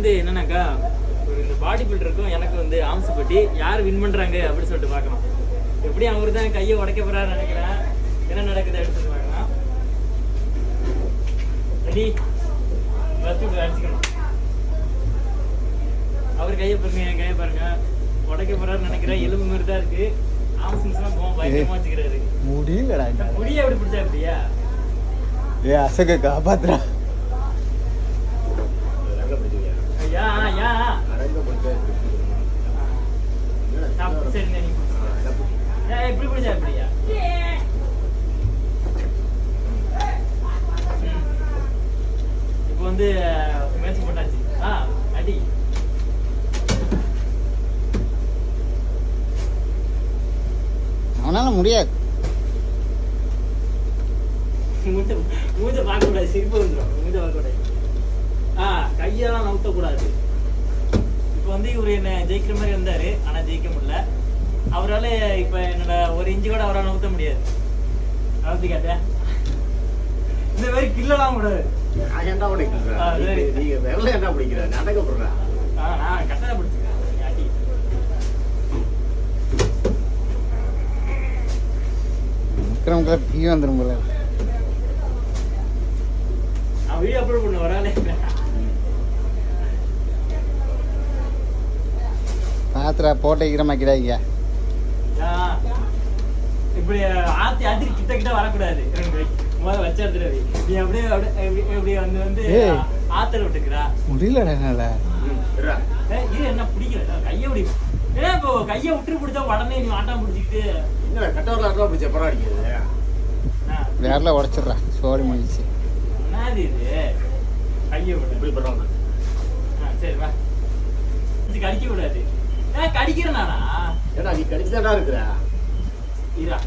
வந்து என்னன்னாக்கா ஒரு இந்த பாடி பில்டருக்கும் எனக்கு வந்து ஆம்சப்பட்டி யார் வின் பண்றாங்க அப்படின்னு சொல்லிட்டு பார்க்கலாம். எப்படியும் அவரு தான் கையை உடைக்க போறாரு நினைக்கிறேன். என்ன நடக்குது அப்படின்னு சொல்லி பார்க்கலாம். Ready first அடிச்சுக்கணும். அவர் கையை பாருங்க, என் கையை பாருங்க. உடைக்க போறாரு நினைக்கிறேன். எலும்பு மாதிரி தான் இருக்கு. ஆம்சன்ஸ்லாம் பயங்கரமா வச்சுக்கிறாரு. முடியலடா. முடிய எப்படி பிடிச்சா எப்படியா? அசக காப்பாத்துறா. எப்படி பிடிச்சா எப்படியா? இப்போ வந்து மேட்ச் போட்டாச்சு. அடி அவனால முடியாது. மூஞ்ச பார்க்க கூடாது, சிரிப்பு வந்துடும். மூஞ்ச பார்க்க கூடாது. கையெல்லாம் நவுத்த கூடாது. இப்போ வந்து இவரு என்ன ஜெயிக்கிற மாதிரி இருந்தாரு, ஆனா ஜெயிக்க முடியல. அவரால் இப்ப என்னோட ஒரு இன்ச்சு கூட அவரால் நவுத்த முடியாது. நவுத்தி காட்ட இந்த மாதிரி கில்லலாம் கூடாது. நான் கட்டளை பிடிச்சிக்கிறேன். விக்ரம்குள்ள பீ வந்துடும் போல. நான் வீடியோ அப்லோட் பண்ண வராலே. பாத்திரா போட்ட ஈரமாக்கிடாங்க. இப்படி ஆத்தி ஆத்தி கிட்ட கிட்ட வரக்கூடாது. முதல்ல வச்ச இடத்துல நீ அப்படியே அப்படியே வந்து ஆத்தல விட்டுக்கிறா. முடியலடா என்னால. இது என்ன பிடிக்கல கையை பிடி. ஏன்னா இப்போ கையை விட்டு பிடிச்சா உடனே நீ ஆட்டம் பிடிச்சிக்கிட்டு கட்டவரில் பிடிச்ச படம் அடிக்கிறது. வேறல உடச்சிடுறா. சோடி முடிச்சு. என்னது இது? கையை விட்டு இப்படி பண்றாங்க. சரி வா. கடிக்க விடாது. கடிக்கிறேன் நானா? ஏன்னா நீ கடிச்சுதான்டா இருக்கிற. இதா